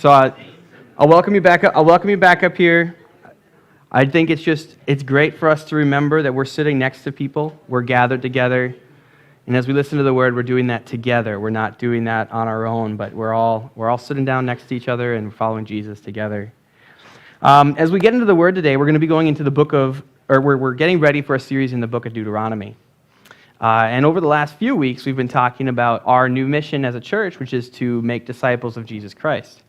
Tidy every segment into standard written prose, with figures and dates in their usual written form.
I'll welcome you back up. I'll welcome you back up here. I think it's great for us to remember that we're sitting next to people. We're gathered together. And as we listen to the word, we're doing that together. We're not doing that on our own, but we're all sitting down next to each other and following Jesus together. As we get into the word today, we're going to be going into we're getting ready for a series in the book of Deuteronomy. And over the last few weeks, we've been talking about our new mission as a church, which is to make disciples of Jesus Christ.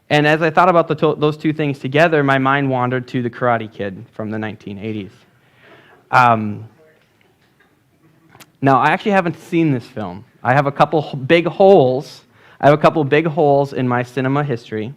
And as I thought about those two things together, my mind wandered to the Karate Kid from the 1980s. Now, I actually haven't seen this film. I have a couple big holes. In my cinema history.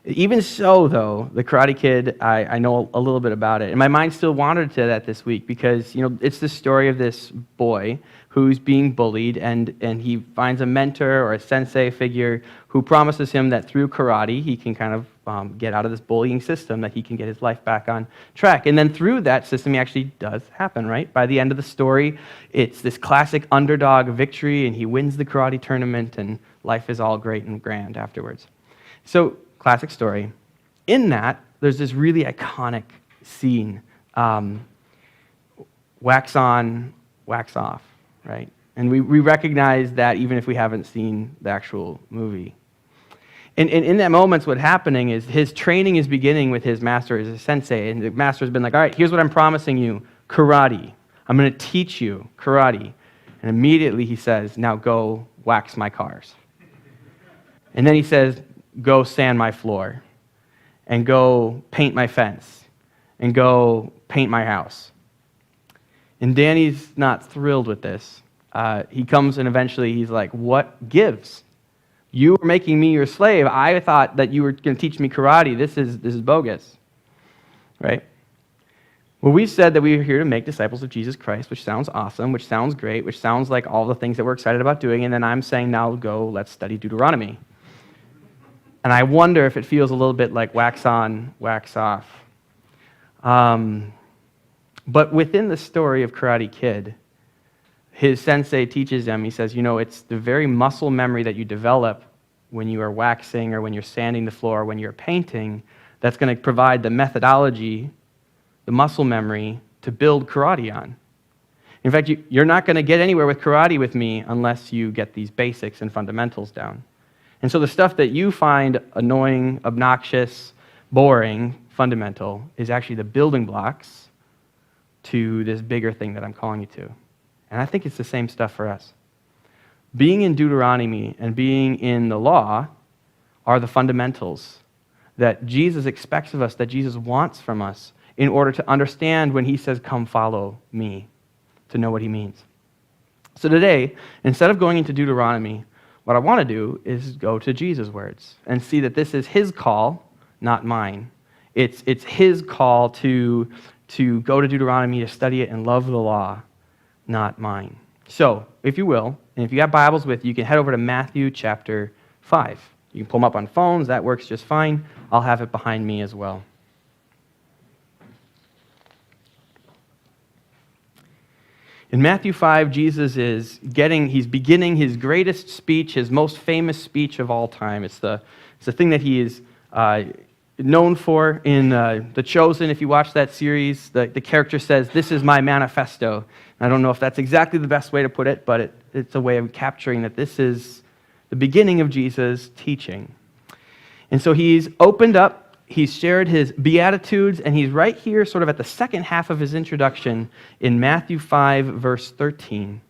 Even so, though, the Karate Kid, I know a little bit about it. And my mind still wandered to that this week because, it's the story of this boy who's being bullied, and he finds a mentor or a sensei figure who promises him that through karate, he can kind of get out of this bullying system, that he can get his life back on track. And then through that system, he actually does happen, right? By the end of the story, it's this classic underdog victory, and he wins the karate tournament, and life is all great and grand afterwards. So, classic story. In that, there's this really iconic scene, wax on, wax off, right? And we recognize that even if we haven't seen the actual movie. And in that moment, what's happening is his training is beginning with his master, his sensei, and the master's been like, all right, here's what I'm promising you, karate. I'm going to teach you karate. And immediately he says, now go wax my cars. And then he says, go sand my floor, and go paint my fence, and go paint my house. And Danny's not thrilled with this. He comes and eventually he's like, what gives? You were making me your slave. I thought that you were going to teach me karate. This is bogus, right? Well, we said that we were here to make disciples of Jesus Christ, which sounds awesome, which sounds great, which sounds like all the things that we're excited about doing, and then I'm saying, now go, let's study Deuteronomy. And I wonder if it feels a little bit like wax on, wax off. But within the story of Karate Kid, his sensei teaches him, he says, it's the very muscle memory that you develop when you are waxing or when you're sanding the floor, or when you're painting, that's going to provide the methodology, the muscle memory to build karate on. In fact, you're not going to get anywhere with karate with me unless you get these basics and fundamentals down. And so the stuff that you find annoying, obnoxious, boring, fundamental, is actually the building blocks to this bigger thing that I'm calling you to. And I think it's the same stuff for us. Being in Deuteronomy and being in the law are the fundamentals that Jesus expects of us, that Jesus wants from us, in order to understand when he says, come follow me, to know what he means. So today, instead of going into Deuteronomy, what I want to do is go to Jesus' words and see that this is his call, not mine. It's his call to go to Deuteronomy, to study it and love the law, not mine. So, if you will, and if you got Bibles with you, you can head over to Matthew chapter 5. You can pull them up on phones. That works just fine. I'll have it behind me as well. In Matthew 5, Jesus he's beginning his greatest speech, his most famous speech of all time. It's the thing that he is known for in The Chosen. If you watch that series, the character says, this is my manifesto. I don't know if that's exactly the best way to put it, but it's a way of capturing that this is the beginning of Jesus' teaching. And so he's opened up, he's shared his Beatitudes, and he's right here sort of at the second half of his introduction in Matthew 5, verse 13.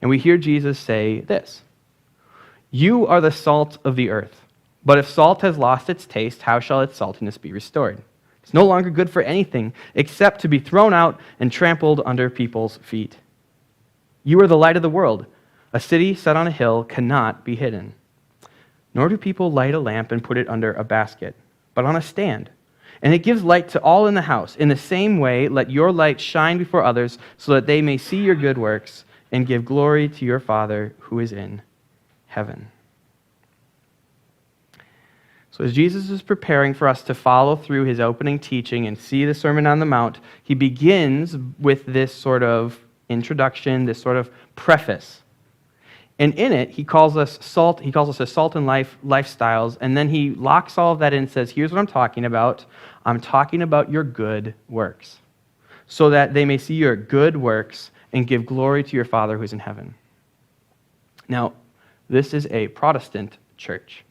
And we hear Jesus say this, you are the salt of the earth, but if salt has lost its taste, how shall its saltiness be restored? It's no longer good for anything except to be thrown out and trampled under people's feet. You are the light of the world. A city set on a hill cannot be hidden. Nor do people light a lamp and put it under a basket, but on a stand. And it gives light to all in the house. In the same way, let your light shine before others so that they may see your good works and give glory to your Father who is in heaven. So as Jesus is preparing for us to follow through his opening teaching and see the Sermon on the Mount, he begins with this sort of introduction, this sort of preface. And in it, he calls us salt. He calls us a salt and life lifestyles. And then he locks all of that in and says, here's what I'm talking about. I'm talking about your good works, so that they may see your good works and give glory to your Father who is in heaven. Now, this is a Protestant church.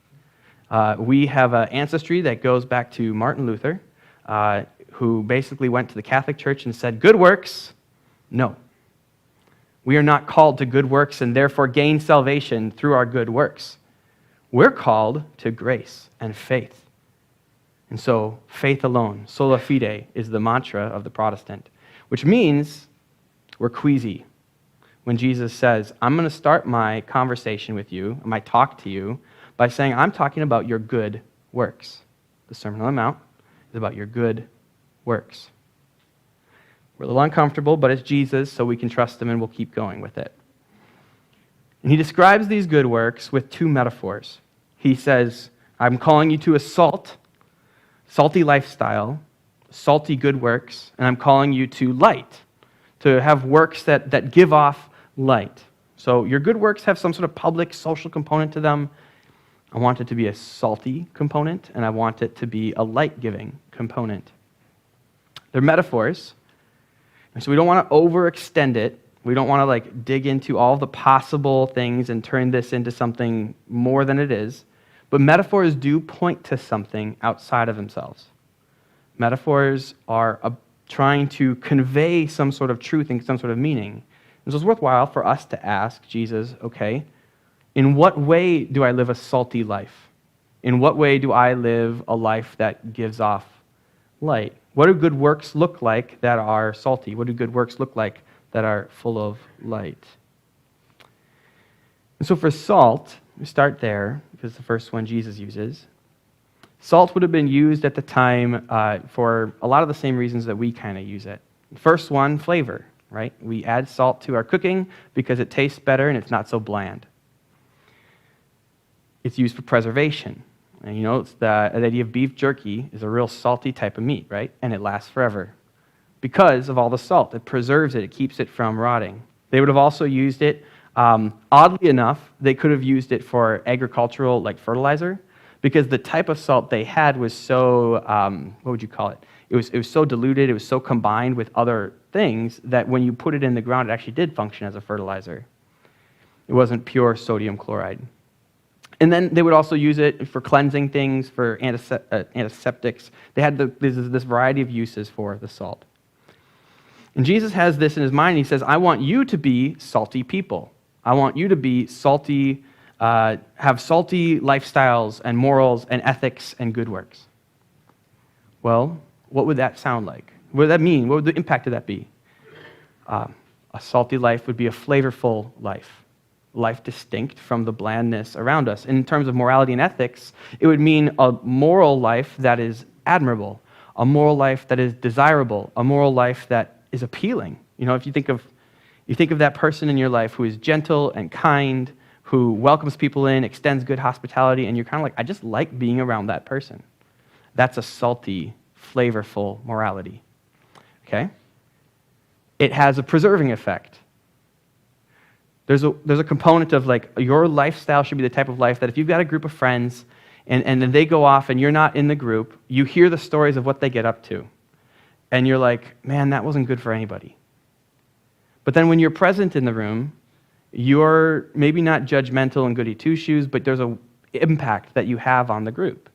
We have an ancestry that goes back to Martin Luther, who basically went to the Catholic Church and said, good works, no. We are not called to good works and therefore gain salvation through our good works. We're called to grace and faith. And so, faith alone, sola fide, is the mantra of the Protestant, which means we're queasy. When Jesus says, I'm going to start my conversation with you, my talk to you, by saying, I'm talking about your good works. The Sermon on the Mount is about your good works. We're a little uncomfortable, but it's Jesus, so we can trust him and we'll keep going with it. And he describes these good works with two metaphors. He says, I'm calling you to a salty lifestyle, salty good works, and I'm calling you to light, to have works that give off light. So your good works have some sort of public social component to them. I want it to be a salty component, and I want it to be a light-giving component. They're metaphors, and so we don't want to overextend it. We don't want to dig into all the possible things and turn this into something more than it is. But metaphors do point to something outside of themselves. Metaphors are trying to convey some sort of truth and some sort of meaning. And so it's worthwhile for us to ask Jesus, okay, in what way do I live a salty life? In what way do I live a life that gives off light? What do good works look like that are salty? What do good works look like that are full of light? And so for salt, we start there, because the first one Jesus uses. Salt would have been used at the time for a lot of the same reasons that we kind of use it. First one, flavor, right? We add salt to our cooking because it tastes better and it's not so bland. It's used for preservation. And you know, it's the idea of beef jerky is a real salty type of meat, right? And it lasts forever because of all the salt. It preserves it. It keeps it from rotting. They would have also used it, oddly enough, they could have used it for agricultural, fertilizer, because the type of salt they had was so, what would you call it? It was so diluted, it was so combined with other things that when you put it in the ground, it actually did function as a fertilizer. It wasn't pure sodium chloride. And then they would also use it for cleansing things, for antiseptics. They had this variety of uses for the salt. And Jesus has this in his mind. He says, I want you to be salty people. I want you to be salty, have salty lifestyles and morals and ethics and good works. Well, what would that sound like? What would that mean? What would the impact of that be? A salty life would be a flavorful life distinct from the blandness around us. In terms of morality and ethics, it would mean a moral life that is admirable, a moral life that is desirable, a moral life that is appealing. You know, if you think of that person in your life who is gentle and kind, who welcomes people in, extends good hospitality, and you're kind of like, I just like being around that person. That's a salty, flavorful morality. Okay? It has a preserving effect. There's a component of your lifestyle should be the type of life that if you've got a group of friends and then they go off and you're not in the group, you hear the stories of what they get up to. And you're like, man, that wasn't good for anybody. But then when you're present in the room, you're maybe not judgmental and goody two-shoes, but there's an impact that you have on the group.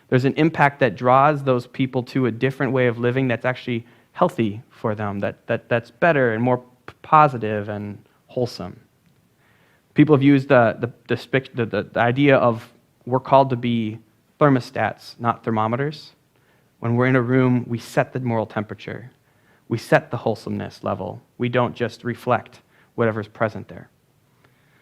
There's an impact that draws those people to a different way of living that's actually healthy for them, that's better and more positive and wholesome. People have used the idea of we're called to be thermostats, not thermometers. When we're in a room, we set the moral temperature. We set the wholesomeness level. We don't just reflect whatever's present there.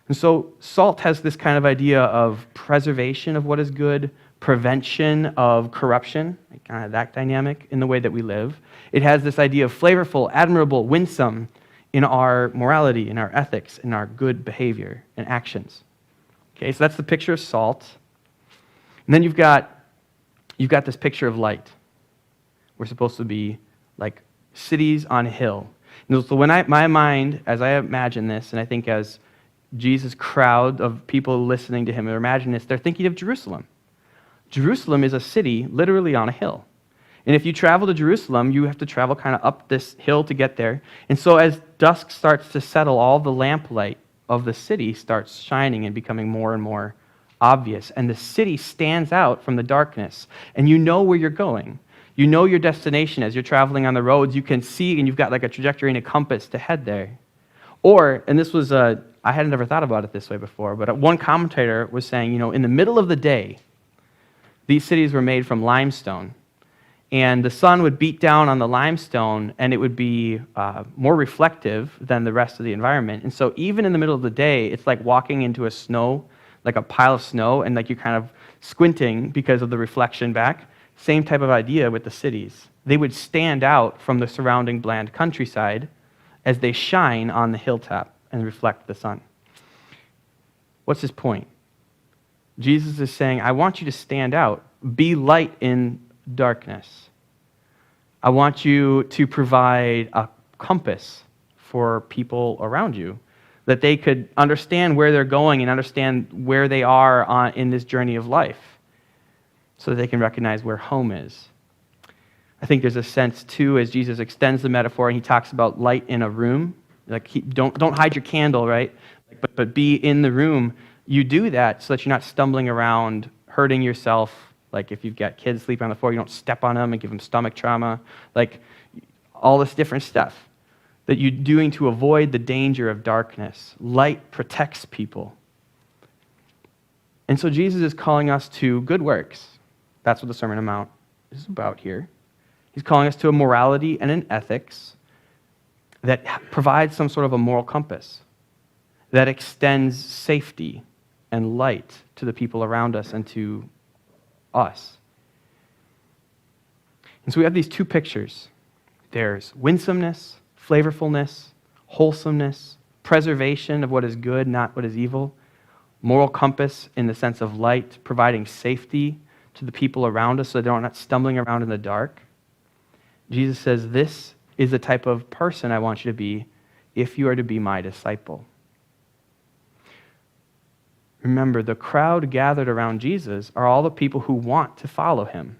And so salt has this kind of idea of preservation of what is good, prevention of corruption, kind of that dynamic in the way that we live. It has this idea of flavorful, admirable, winsome in our morality, in our ethics, in our good behavior and actions. Okay, so that's the picture of salt. And then you've got this picture of light. We're supposed to be like cities on a hill. And so when my mind, as I imagine this, and I think as Jesus' crowd of people listening to him, or imagine this, they're thinking of Jerusalem. Jerusalem is a city literally on a hill. And if you travel to Jerusalem, you have to travel kind of up this hill to get there. And so as dusk starts to settle, all the lamplight of the city starts shining and becoming more and more obvious. And the city stands out from the darkness. And you know where you're going. You know your destination as you're traveling on the roads. You can see, and you've got like a trajectory and a compass to head there. Or, and this was, I hadn't never thought about it this way before, but one commentator was saying, in the middle of the day, these cities were made from limestone. And the sun would beat down on the limestone, and it would be more reflective than the rest of the environment. And so even in the middle of the day, it's like walking into a snow, like a pile of snow, and like you're kind of squinting because of the reflection back. Same type of idea with the cities. They would stand out from the surrounding bland countryside as they shine on the hilltop and reflect the sun. What's his point? Jesus is saying, I want you to stand out. Be light in darkness. I want you to provide a compass for people around you, that they could understand where they're going and understand where they are in this journey of life, so that they can recognize where home is. I think there's a sense, too, as Jesus extends the metaphor and he talks about light in a room. Like, don't hide your candle, right? But be in the room. You do that so that you're not stumbling around, hurting yourself. Like, if you've got kids sleeping on the floor, you don't step on them and give them stomach trauma. Like, all this different stuff that you're doing to avoid the danger of darkness. Light protects people. And so Jesus is calling us to good works. That's what the Sermon on the Mount is about here. He's calling us to a morality and an ethics that provides some sort of a moral compass, that extends safety and light to the people around us and to us. And so we have these two pictures. There's winsomeness, flavorfulness, wholesomeness, preservation of what is good, not what is evil, moral compass in the sense of light, providing safety to the people around us so they're not stumbling around in the dark. Jesus says, this is the type of person I want you to be if you are to be my disciple. Remember, the crowd gathered around Jesus are all the people who want to follow him.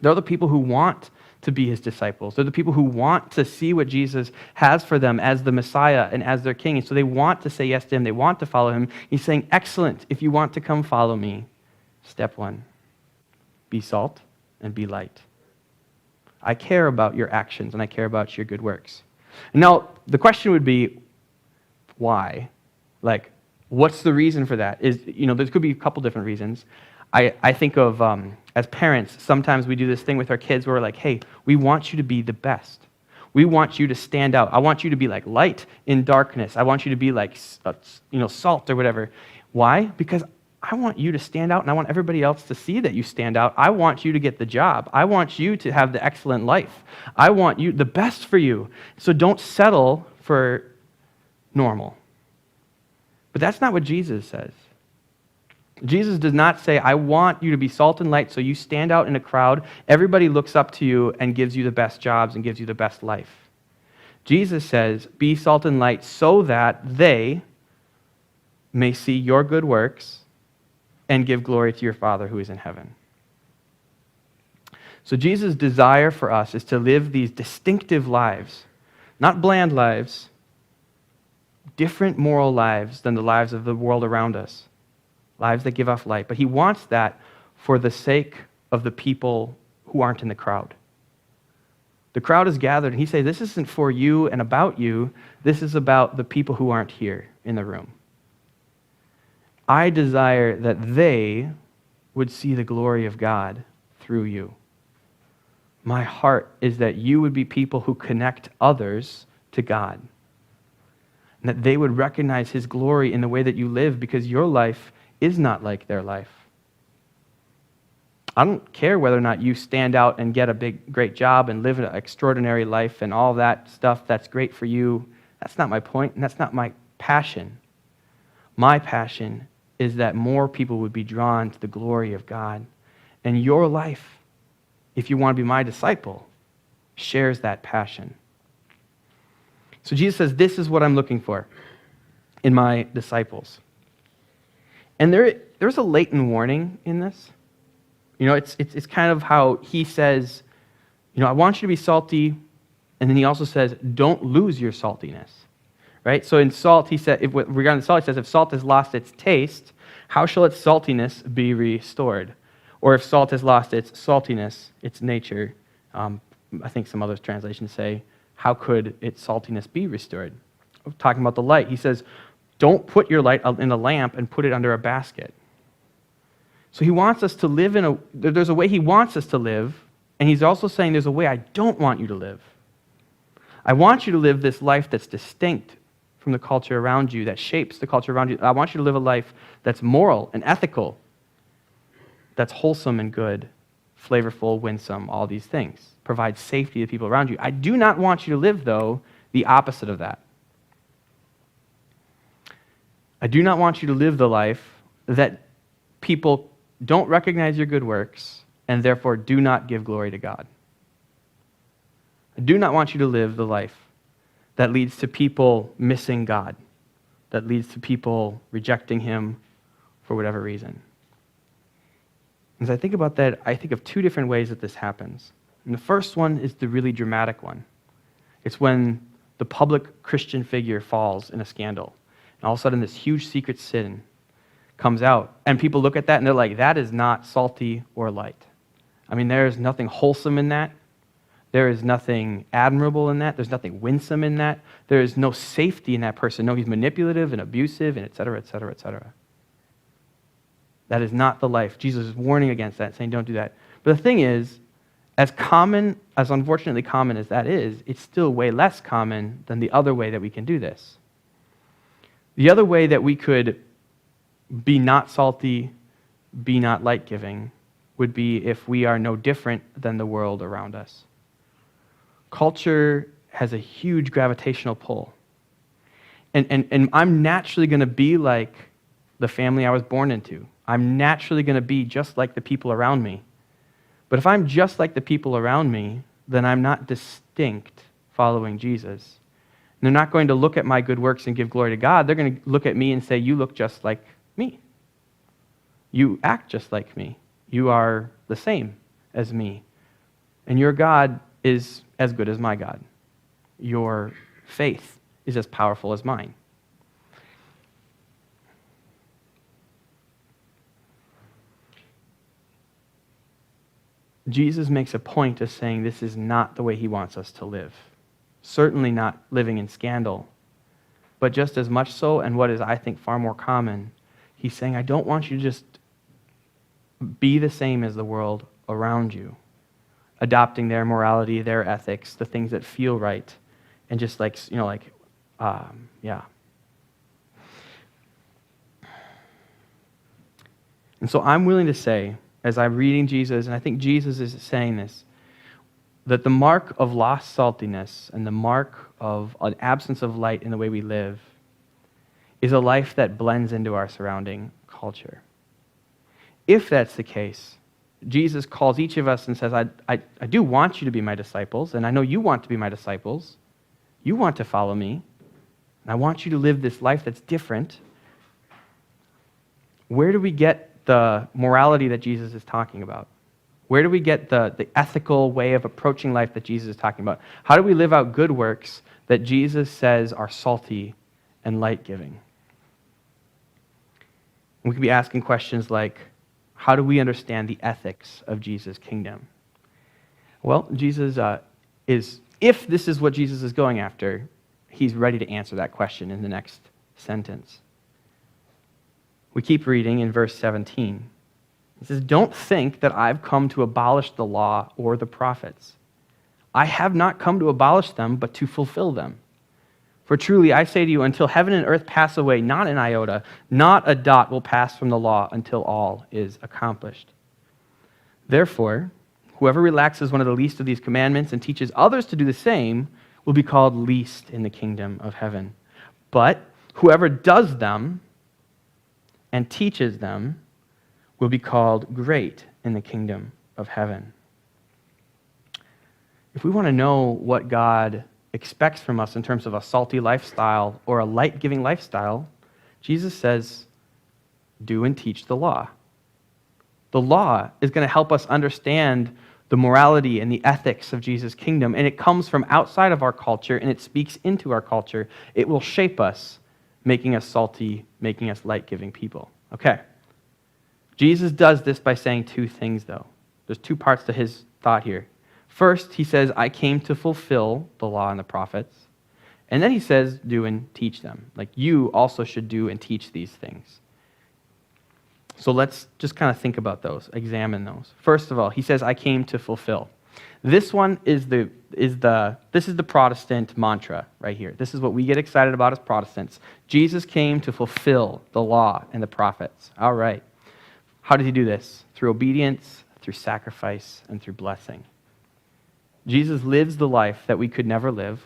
They're the people who want to be his disciples. They're the people who want to see what Jesus has for them as the Messiah and as their king. And so they want to say yes to him. They want to follow him. He's saying, excellent, if you want to come follow me. Step one, be salt and be light. I care about your actions and I care about your good works. Now, the question would be, why? Like, what's the reason for that? There could be a couple different reasons. I think of, as parents, sometimes we do this thing with our kids where we're like, hey, we want you to be the best. We want you to stand out. I want you to be like light in darkness. I want you to be like, salt or whatever. Why? Because I want you to stand out, and I want everybody else to see that you stand out. I want you to get the job. I want you to have the excellent life. I want you the best for you. So don't settle for normal. But that's not what Jesus says. Jesus does not say, I want you to be salt and light so you stand out in a crowd, everybody looks up to you and gives you the best jobs and gives you the best life. Jesus says, be salt and light so that they may see your good works and give glory to your Father who is in heaven. So Jesus' desire for us is to live these distinctive lives, not bland lives, different moral lives than the lives of the world around us, lives that give off light. But he wants that for the sake of the people who aren't in the crowd. The crowd is gathered, and he says, this isn't for you and about you. This is about the people who aren't here in the room. I desire that they would see the glory of God through you. My heart is that you would be people who connect others to God, and that they would recognize his glory in the way that you live, because your life is not like their life. I don't care whether or not you stand out and get a great job and live an extraordinary life and all that stuff that's great for you. That's not my point, and that's not my passion. My passion is that more people would be drawn to the glory of God. And your life, if you want to be my disciple, shares that passion. So Jesus says, this is what I'm looking for. in my disciples. And there's a latent warning in this. It's kind of how he says, I want you to be salty, and then he also says, don't lose your saltiness, right? So in salt, he said, regarding the salt, he says, if salt has lost its taste, how shall its saltiness be restored? Or if salt has lost its saltiness, its nature, I think some other translations say, how could its saltiness be restored? Talking about the light, he says, don't put your light in a lamp and put it under a basket. So he wants us to live there's a way he wants us to live, and he's also saying there's a way I don't want you to live. I want you to live this life that's distinct from the culture around you, that shapes the culture around you. I want you to live a life that's moral and ethical, that's wholesome and good, flavorful, winsome, all these things. Provide safety to people around you. I do not want you to live, though, the opposite of that. I do not want you to live the life that people don't recognize your good works and therefore do not give glory to God. I do not want you to live the life that leads to people missing God, that leads to people rejecting Him for whatever reason. As I think about that, I think of two different ways that this happens. And the first one is the really dramatic one. It's when the public Christian figure falls in a scandal. And all of a sudden, this huge secret sin comes out. And people look at that and they're like, that is not salty or light. I mean, there is nothing wholesome in that. There is nothing admirable in that. There's nothing winsome in that. There is no safety in that person. No, he's manipulative and abusive and et cetera, et cetera, et cetera. That is not the life. Jesus is warning against that, saying don't do that. But the thing is, as unfortunately common as that is, it's still way less common than the other way that we can do this. The other way that we could be not salty, be not light-giving, would be if we are no different than the world around us. Culture has a huge gravitational pull. And I'm naturally going to be like the family I was born into. I'm naturally going to be just like the people around me. But if I'm just like the people around me, then I'm not distinct following Jesus. And they're not going to look at my good works and give glory to God. They're going to look at me and say, you look just like me. You act just like me. You are the same as me. And your God is as good as my God. Your faith is as powerful as mine. Jesus makes a point of saying this is not the way he wants us to live. Certainly not living in scandal. But just as much so, and what is, I think, far more common, he's saying, I don't want you to just be the same as the world around you, adopting their morality, their ethics, the things that feel right, and just yeah. And so I'm willing to say, as I'm reading Jesus, and I think Jesus is saying this, that the mark of lost saltiness and the mark of an absence of light in the way we live is a life that blends into our surrounding culture. If that's the case, Jesus calls each of us and says, I do want you to be my disciples, and I know you want to be my disciples. You want to follow me, and I want you to live this life that's different. Where do we get the morality that Jesus is talking about? Where do we get the ethical way of approaching life that Jesus is talking about? How do we live out good works that Jesus says are salty and light-giving? We could be asking questions like, how do we understand the ethics of Jesus' kingdom? Well, if this is what Jesus is going after, he's ready to answer that question in the next sentence. We keep reading in verse 17. It says, don't think that I've come to abolish the law or the prophets. I have not come to abolish them, but to fulfill them. For truly I say to you, until heaven and earth pass away, not an iota, not a dot will pass from the law until all is accomplished. Therefore, whoever relaxes one of the least of these commandments and teaches others to do the same will be called least in the kingdom of heaven. But whoever does them and teaches them will be called great in the kingdom of heaven. If we want to know what God expects from us in terms of a salty lifestyle or a light-giving lifestyle, Jesus says, do and teach the law. The law is going to help us understand the morality and the ethics of Jesus' kingdom, and it comes from outside of our culture, and it speaks into our culture. It will shape us, making us salty, making us light-giving people. Okay. Jesus does this by saying two things, though. There's two parts to his thought here. First, he says, I came to fulfill the law and the prophets. And then he says, do and teach them. Like, you also should do and teach these things. So let's just kind of think about those, examine those. First of all, he says, I came to fulfill. This one is the Protestant mantra right here. This is what we get excited about as Protestants. Jesus came to fulfill the law and the prophets. All right. How did he do this? Through obedience, through sacrifice, and through blessing. Jesus lives the life that we could never live,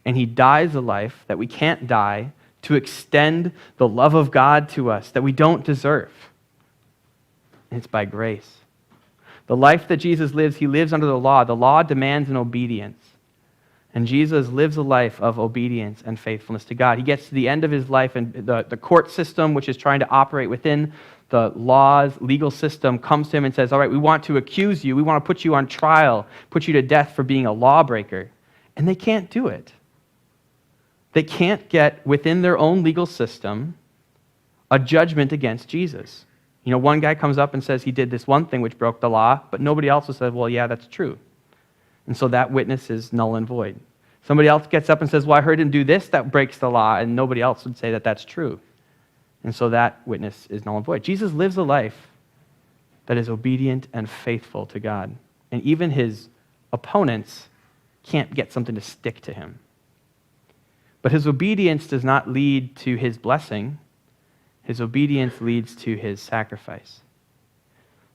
and he dies a life that we can't die to extend the love of God to us that we don't deserve. And it's by grace. The life that Jesus lives, he lives under the law. The law demands an obedience. And Jesus lives a life of obedience and faithfulness to God. He gets to the end of his life, and the court system, which is trying to operate within the law's legal system, comes to him and says, all right, we want to accuse you. We want to put you on trial, put you to death for being a lawbreaker. And they can't do it. They can't get within their own legal system a judgment against Jesus. You know, one guy comes up and says he did this one thing which broke the law, but nobody else will say, well, yeah, that's true. And so that witness is null and void. Somebody else gets up and says, well, I heard him do this that breaks the law, and nobody else would say that that's true. And so that witness is null and void. Jesus lives a life that is obedient and faithful to God. And even his opponents can't get something to stick to him. But his obedience does not lead to his blessing. His obedience leads to his sacrifice.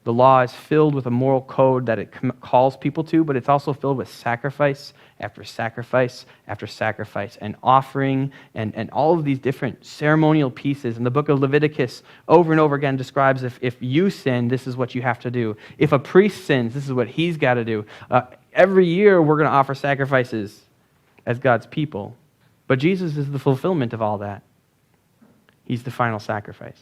The law is filled with a moral code that it calls people to, but it's also filled with sacrifice after sacrifice after sacrifice, and offering and all of these different ceremonial pieces. And the book of Leviticus over and over again describes if you sin, this is what you have to do. If a priest sins, this is what he's got to do. Every year we're going to offer sacrifices as God's people. But Jesus is the fulfillment of all that. He's the final sacrifice.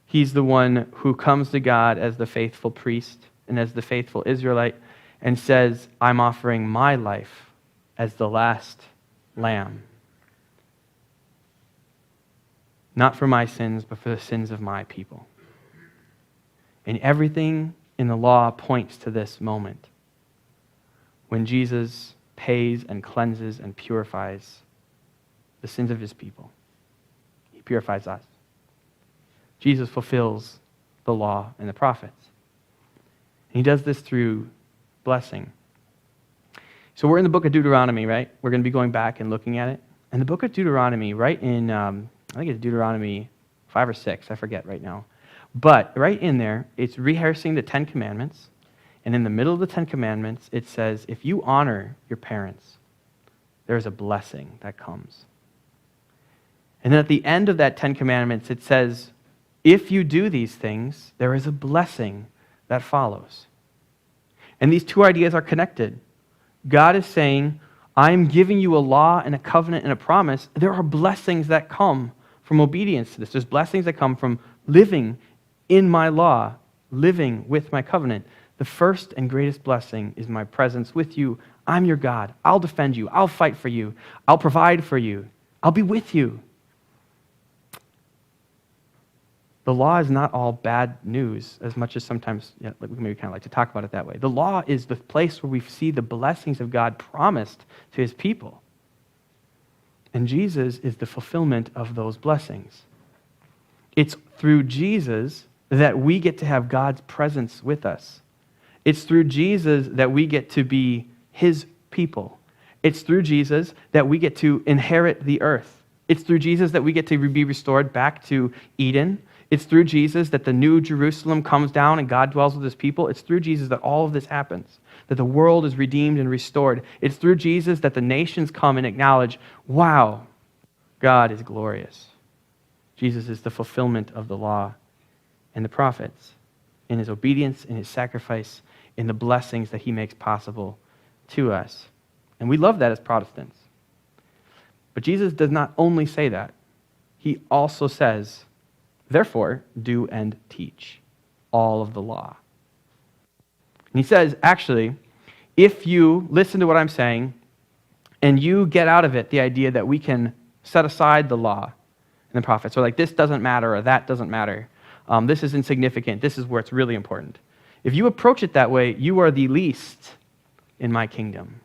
He's the one who comes to God as the faithful priest and as the faithful Israelite and says, I'm offering my life as the last lamb. Not for my sins, but for the sins of my people. And everything in the law points to this moment when Jesus pays and cleanses and purifies the sins of his people. He purifies us. Jesus fulfills the law and the prophets. And he does this through blessing. So we're in the book of Deuteronomy, right? We're going to be going back and looking at it. And the book of Deuteronomy, right in, I think it's Deuteronomy 5 or 6, I forget right now. But right in there, it's rehearsing the Ten Commandments. And in the middle of the Ten Commandments, it says, if you honor your parents, there's a blessing that comes. And then at the end of that Ten Commandments, it says, if you do these things, there is a blessing that follows. And these two ideas are connected. God is saying, I'm giving you a law and a covenant and a promise. There are blessings that come from obedience to this. There's blessings that come from living in my law, living with my covenant. The first and greatest blessing is my presence with you. I'm your God. I'll defend you. I'll fight for you. I'll provide for you. I'll be with you. The law is not all bad news, as much as sometimes we maybe kind of like to talk about it that way. The law is the place where we see the blessings of God promised to his people. And Jesus is the fulfillment of those blessings. It's through Jesus that we get to have God's presence with us. It's through Jesus that we get to be his people. It's through Jesus that we get to inherit the earth. It's through Jesus that we get to be restored back to Eden. It's through Jesus that the new Jerusalem comes down and God dwells with his people. It's through Jesus that all of this happens, that the world is redeemed and restored. It's through Jesus that the nations come and acknowledge, wow, God is glorious. Jesus is the fulfillment of the law and the prophets in his obedience, in his sacrifice, in the blessings that he makes possible to us. And we love that as Protestants. But Jesus does not only say that. He also says, therefore, do and teach all of the law. And he says, actually, if you listen to what I'm saying and you get out of it the idea that we can set aside the law and the prophets, or like this doesn't matter or that doesn't matter, this is insignificant, this is where it's really important. If you approach it that way, you are the least in my kingdom.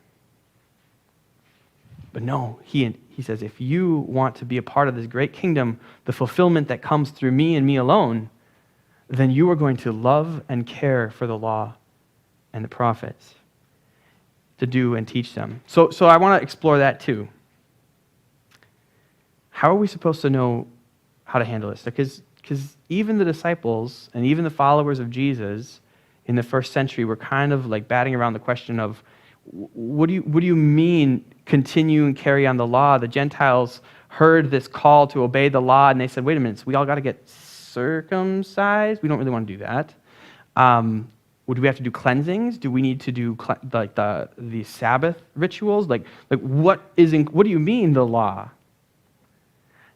But no, he says, if you want to be a part of this great kingdom, the fulfillment that comes through me and me alone, then you are going to love and care for the law and the prophets, to do and teach them. So I want to explore that too. How are we supposed to know how to handle this? Because even the disciples and even the followers of Jesus in the first century were kind of like batting around the question of, what do you mean continue and carry on the law? The Gentiles heard this call to obey the law, and they said, wait a minute, so we all got to get circumcised? We don't really want to do that. Do we have to do cleansings? Do we need to do like the Sabbath rituals? Like what do you mean the law?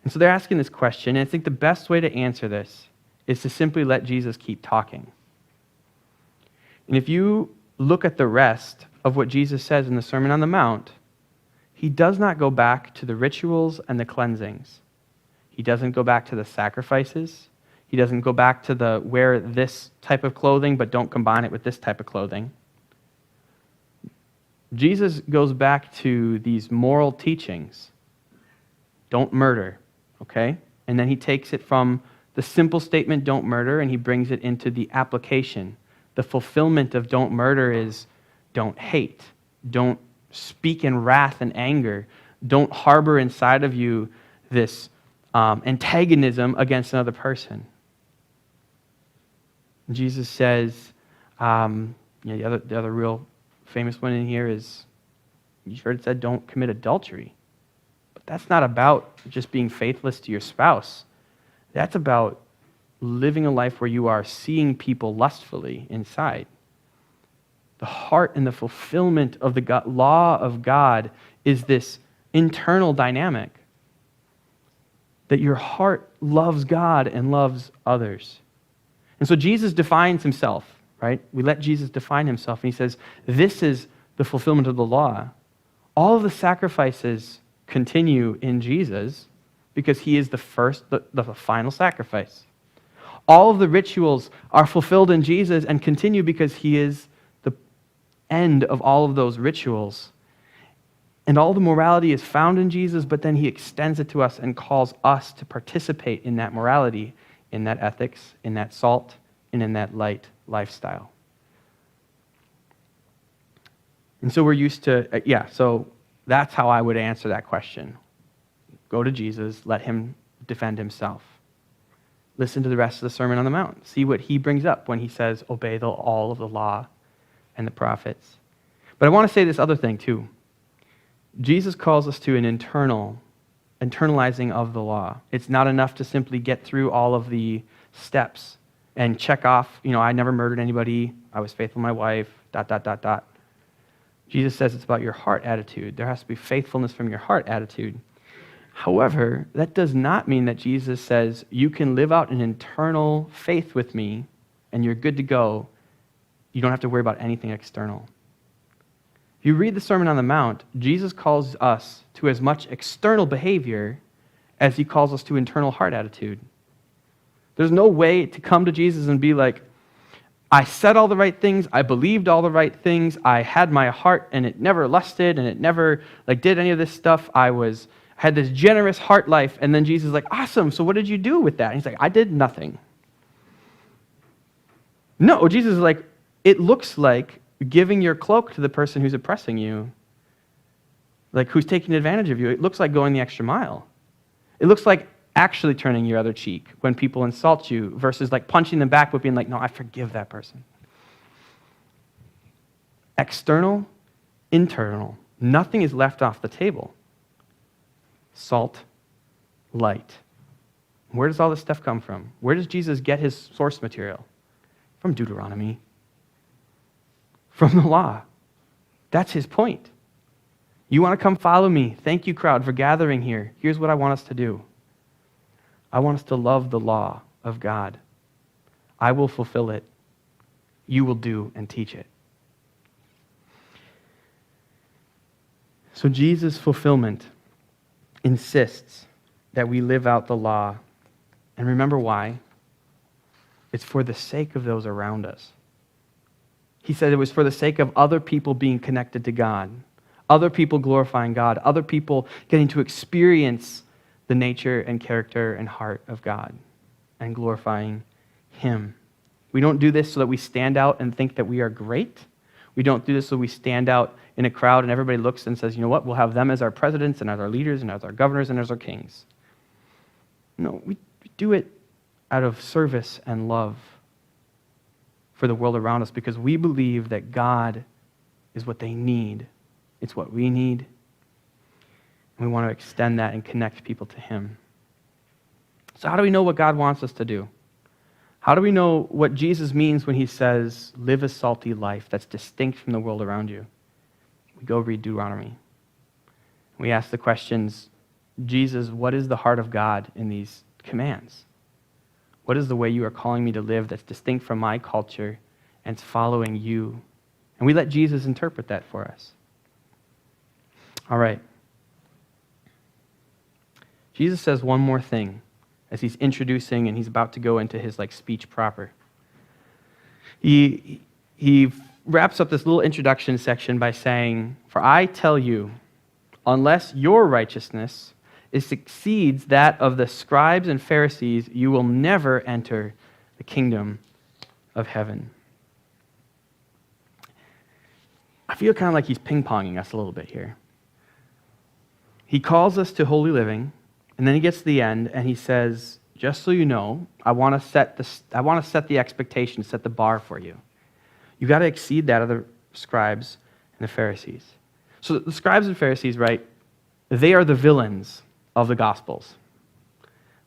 And so they're asking this question, and I think the best way to answer this is to simply let Jesus keep talking. And if you look at the rest of what Jesus says in the Sermon on the Mount, he does not go back to the rituals and the cleansings. He doesn't go back to the sacrifices. He doesn't go back to the wear this type of clothing, but don't combine it with this type of clothing. Jesus goes back to these moral teachings. Don't murder, okay? And then he takes it from the simple statement, don't murder, and he brings it into the application. The fulfillment of don't murder is don't hate. Don't speak in wrath and anger. Don't harbor inside of you this antagonism against another person. Jesus says, the other real famous one in here is, you heard it said, don't commit adultery. But that's not about just being faithless to your spouse. That's about living a life where you are seeing people lustfully inside. The heart and the fulfillment of the law of God is this internal dynamic, that your heart loves God and loves others. And so Jesus defines himself, right? We let Jesus define himself, and he says, this is the fulfillment of the law. All of the sacrifices continue in Jesus because he is the final sacrifice. All of the rituals are fulfilled in Jesus and continue because he is the end of all of those rituals. And all the morality is found in Jesus, but then he extends it to us and calls us to participate in that morality, in that ethics, in that salt, and in that light lifestyle. And so we're used to, so that's how I would answer that question. Go to Jesus, let him defend himself. Listen to the rest of the Sermon on the Mount. See what he brings up when he says, obey all of the law and the prophets. But I want to say this other thing too. Jesus calls us to an internalizing of the law. It's not enough to simply get through all of the steps and check off, I never murdered anybody, I was faithful to my wife, ... Jesus says it's about your heart attitude. There has to be faithfulness from your heart attitude. However, that does not mean that Jesus says you can live out an internal faith with me and you're good to go. You don't have to worry about anything external. If you read the Sermon on the Mount, Jesus calls us to as much external behavior as he calls us to internal heart attitude. There's no way to come to Jesus and be like, I said all the right things, I believed all the right things, I had my heart and it never lusted and it never did any of this stuff. I had this generous heart life, and then Jesus is like, awesome, so what did you do with that? And he's like, I did nothing. No, Jesus is like, it looks like giving your cloak to the person who's oppressing you, who's taking advantage of you. It looks like going the extra mile. It looks like actually turning your other cheek when people insult you versus punching them back but being like, no, I forgive that person. External, internal. Nothing is left off the table. Salt, light. Where does all this stuff come from? Where does Jesus get his source material? From Deuteronomy. From the law. That's his point. You want to come follow me? Thank you, crowd, for gathering here. Here's what I want us to do. I want us to love the law of God. I will fulfill it. You will do and teach it. So Jesus' fulfillment insists that we live out the law. And remember why? It's for the sake of those around us. He said it was for the sake of other people being connected to God, other people glorifying God, other people getting to experience the nature and character and heart of God and glorifying Him. We don't do this so that we stand out and think that we are great. We don't do this so we stand out in a crowd and everybody looks and says, you know what, we'll have them as our presidents and as our leaders and as our governors and as our kings. No, we do it out of service and love for the world around us because we believe that God is what they need. It's what we need. And we want to extend that and connect people to Him. So how do we know what God wants us to do? How do we know what Jesus means when He says, live a salty life that's distinct from the world around you? We go read Deuteronomy. We ask the questions, Jesus, what is the heart of God in these commands? What is the way you are calling me to live that's distinct from my culture and it's following you? And we let Jesus interpret that for us. All right. Jesus says one more thing as He's introducing and He's about to go into His speech proper. He wraps up this little introduction section by saying, for I tell you, unless your righteousness exceeds that of the scribes and Pharisees, you will never enter the kingdom of heaven. I feel kind of like He's ping-ponging us a little bit here. He calls us to holy living, and then He gets to the end and He says, just so you know, I want to set the expectation, set the bar for you. You got to exceed that of the scribes and the Pharisees. So the scribes and Pharisees, right, they are the villains of the Gospels.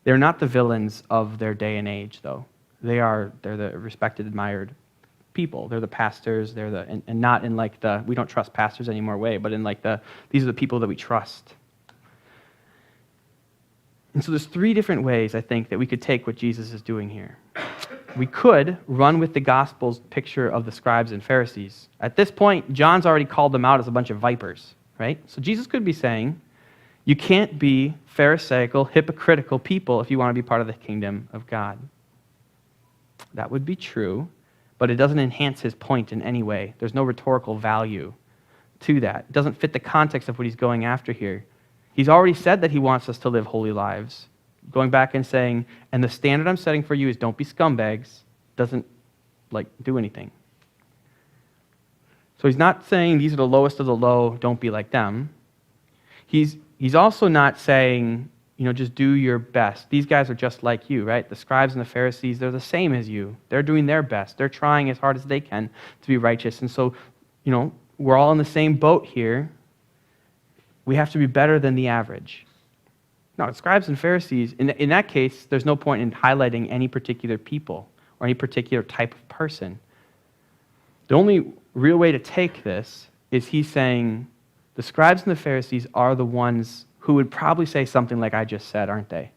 They're not the villains of their day and age, though. They're the respected, admired people. They're the pastors. And not in the we don't trust pastors anymore way, but in these are the people that we trust. And so there's three different ways, I think, that we could take what Jesus is doing here. We could run with the Gospel's picture of the scribes and Pharisees. At this point, John's already called them out as a bunch of vipers, right? So Jesus could be saying, you can't be pharisaical, hypocritical people if you want to be part of the kingdom of God. That would be true, but it doesn't enhance His point in any way. There's no rhetorical value to that. It doesn't fit the context of what He's going after here. He's already said that He wants us to live holy lives. Going back and saying, and the standard I'm setting for you is don't be scumbags, doesn't do anything. So He's not saying these are the lowest of the low, don't be like them. He's also not saying, just do your best. These guys are just like you, right? The scribes and the Pharisees, they're the same as you. They're doing their best. They're trying as hard as they can to be righteous. And so, we're all in the same boat here. We have to be better than the average. Now, the scribes and Pharisees, in that case, there's no point in highlighting any particular people or any particular type of person. The only real way to take this is He's saying the scribes and the Pharisees are the ones who would probably say something like I just said, aren't they?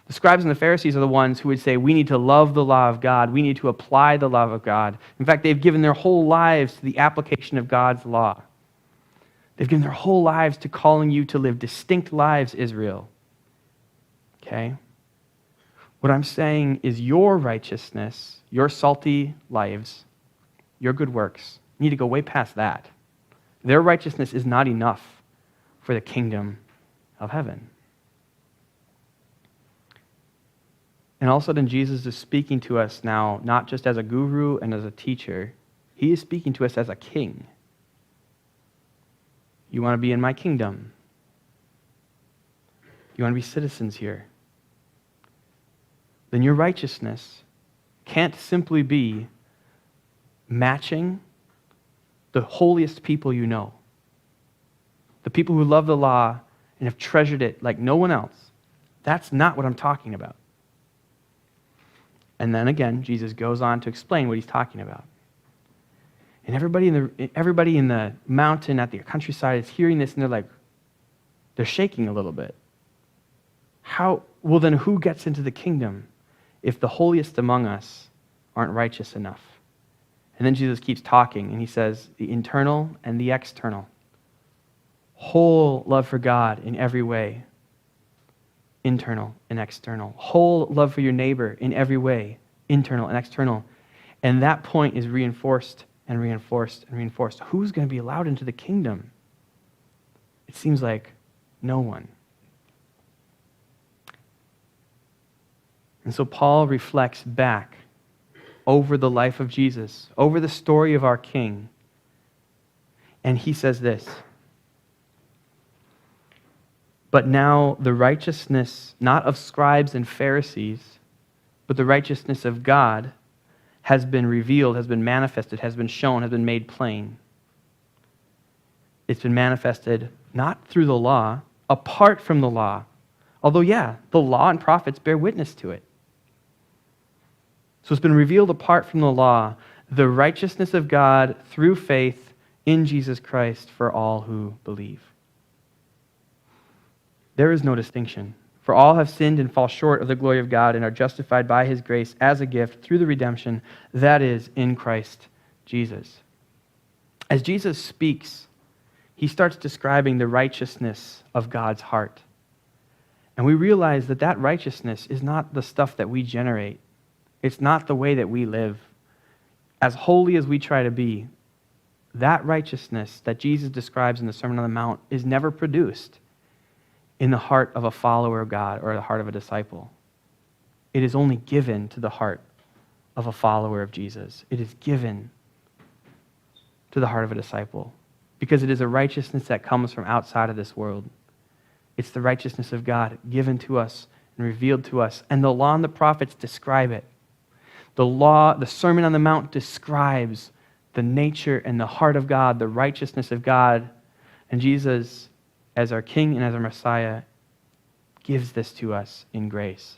The scribes and the Pharisees are the ones who would say we need to love the law of God. We need to apply the law of God. In fact, they've given their whole lives to the application of God's law. They've given their whole lives to calling you to live distinct lives, Israel. Okay? What I'm saying is your righteousness, your salty lives, your good works, need to go way past that. Their righteousness is not enough for the kingdom of heaven. And all of a sudden, Jesus is speaking to us now, not just as a guru and as a teacher. He is speaking to us as a king. You want to be in my kingdom? You want to be citizens here? Then your righteousness can't simply be matching the holiest people you know. The people who love the law and have treasured it like no one else. That's not what I'm talking about. And then again, Jesus goes on to explain what He's talking about. And everybody in the mountain at the countryside is hearing this, and they're shaking a little bit. Well, then who gets into the kingdom if the holiest among us aren't righteous enough? And then Jesus keeps talking, and he says, the internal and the external. Whole love for God in every way, internal and external. Whole love for your neighbor in every way, internal and external. And that point is reinforced and reinforced and reinforced. Who's going to be allowed into the kingdom? It seems like no one. And so Paul reflects back over the life of Jesus, over the story of our King. And he says this, but now the righteousness, not of scribes and Pharisees, but the righteousness of God has been revealed, has been manifested, has been shown, has been made plain. It's been manifested not through the law, apart from the law. Although, the law and prophets bear witness to it. So it's been revealed apart from the law, the righteousness of God through faith in Jesus Christ for all who believe. There is no distinction. For all have sinned and fall short of the glory of God and are justified by his grace as a gift through the redemption that is in Christ Jesus. As Jesus speaks, he starts describing the righteousness of God's heart. And we realize that that righteousness is not the stuff that we generate. It's not the way that we live. As holy as we try to be, that righteousness that Jesus describes in the Sermon on the Mount is never produced in the heart of a follower of God or the heart of a disciple. It is only given to the heart of a follower of Jesus. It is given to the heart of a disciple because it is a righteousness that comes from outside of this world. It's the righteousness of God given to us and revealed to us. And the law and the prophets describe it. The Sermon on the Mount describes the nature and the heart of God, the righteousness of God. And Jesus, as our King and as our Messiah, gives this to us in grace.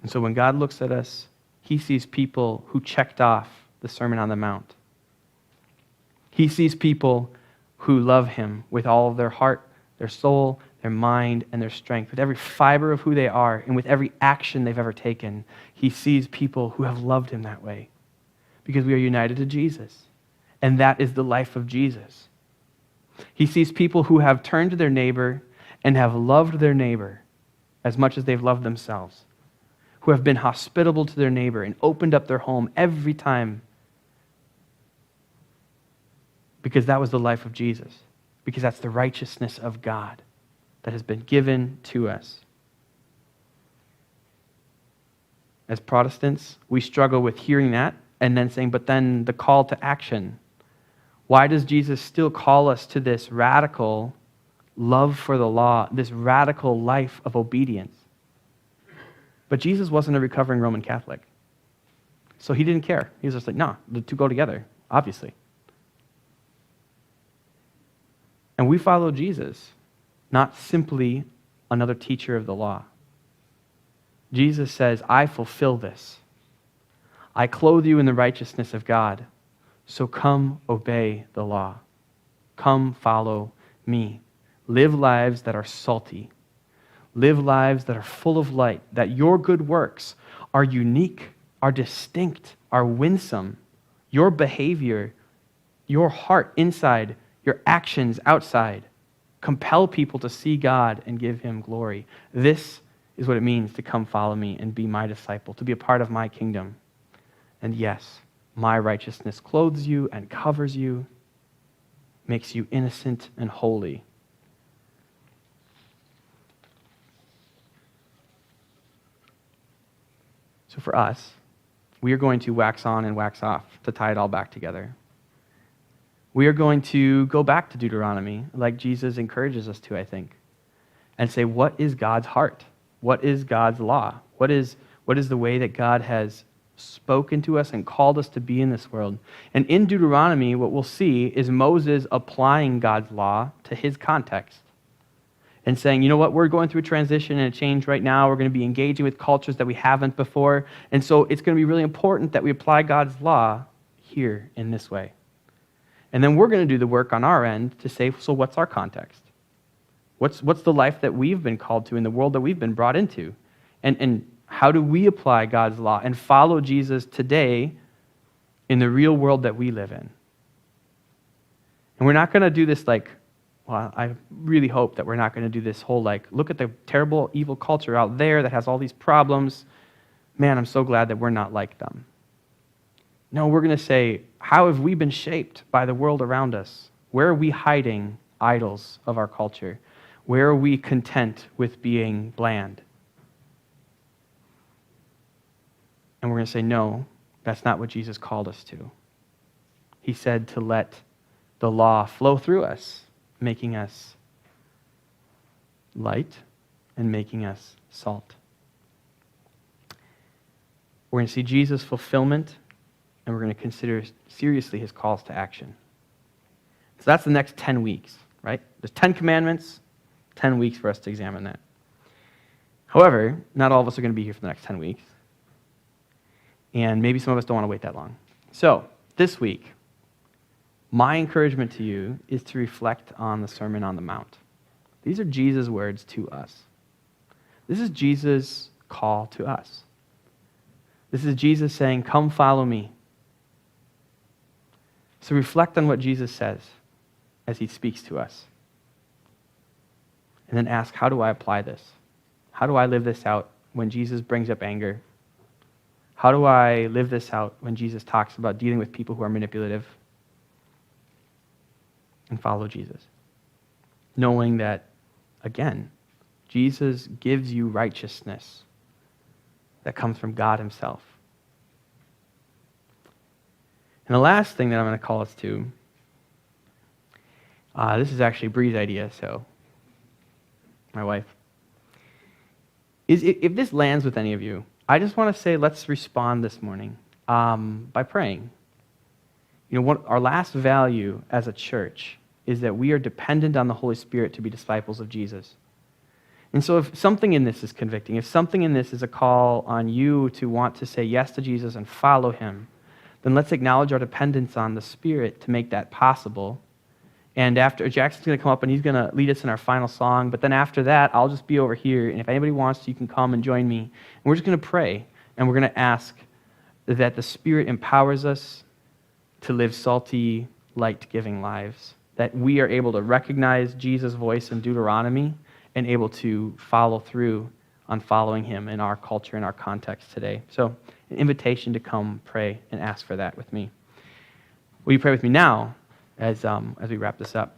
And so when God looks at us, he sees people who checked off the Sermon on the Mount. He sees people who love him with all of their heart, their soul, their mind, and their strength, with every fiber of who they are, and with every action they've ever taken. He sees people who have loved him that way because we are united to Jesus. And that is the life of Jesus. He sees people who have turned to their neighbor and have loved their neighbor as much as they've loved themselves, who have been hospitable to their neighbor and opened up their home every time because that was the life of Jesus, because that's the righteousness of God that has been given to us. As Protestants, we struggle with hearing that and then saying, but then the call to action. Why does Jesus still call us to this radical love for the law, this radical life of obedience? But Jesus wasn't a recovering Roman Catholic. So he didn't care. He was just like, no, the two go together, obviously. And we follow Jesus, not simply another teacher of the law. Jesus says, I fulfill this. I clothe you in the righteousness of God. So come obey the law. Come follow me. Live lives that are salty. Live lives that are full of light, that your good works are unique, are distinct, are winsome. Your behavior, your heart inside, your actions outside, compel people to see God and give him glory. This is what it means to come follow me and be my disciple, to be a part of my kingdom. And yes, my righteousness clothes you and covers you, makes you innocent and holy. So for us, we are going to wax on and wax off to tie it all back together. We are going to go back to Deuteronomy, like Jesus encourages us to, I think, and say, what is God's heart? What is God's law? What is the way that God has spoken to us and called us to be in this world? And in Deuteronomy, what we'll see is Moses applying God's law to his context and saying, you know what, we're going through a transition and a change right now. We're going to be engaging with cultures that we haven't before. And so it's going to be really important that we apply God's law here in this way. And then we're going to do the work on our end to say, so what's our context? What's the life that we've been called to in the world that we've been brought into? And how do we apply God's law and follow Jesus today in the real world that we live in? And we're not going to do this I really hope that we're not going to do this whole look at the terrible, evil culture out there that has all these problems. Man, I'm so glad that we're not like them. No, we're going to say, how have we been shaped by the world around us? Where are we hiding idols of our culture? Where are we content with being bland? And we're going to say, no, that's not what Jesus called us to. He said to let the law flow through us, making us light and making us salt. We're going to see Jesus' fulfillment, and we're going to consider seriously his calls to action. So that's the next 10 weeks, right? There's 10 commandments, 10 weeks for us to examine that. However, not all of us are going to be here for the next 10 weeks. And maybe some of us don't want to wait that long. So, this week, my encouragement to you is to reflect on the Sermon on the Mount. These are Jesus' words to us. This is Jesus' call to us. This is Jesus saying, come follow me. So reflect on what Jesus says as he speaks to us. And then ask, how do I apply this? How do I live this out when Jesus brings up anger? How do I live this out when Jesus talks about dealing with people who are manipulative? And follow Jesus. Knowing that, again, Jesus gives you righteousness that comes from God himself. And the last thing that I'm going to call us to, this is actually Bree's idea, so my wife, is if this lands with any of you, I just want to say let's respond this morning by praying. Our last value as a church is that we are dependent on the Holy Spirit to be disciples of Jesus. And so if something in this is convicting, if something in this is a call on you to want to say yes to Jesus and follow him, then let's acknowledge our dependence on the Spirit to make that possible. And after, Jackson's going to come up and he's going to lead us in our final song, but then after that, I'll just be over here, and if anybody wants to, you can come and join me. And we're just going to pray, and we're going to ask that the Spirit empowers us to live salty, light-giving lives, that we are able to recognize Jesus' voice in Deuteronomy and able to follow through on following him in our culture and our context today. So, an invitation to come pray and ask for that with me. Will you pray with me now as we wrap this up?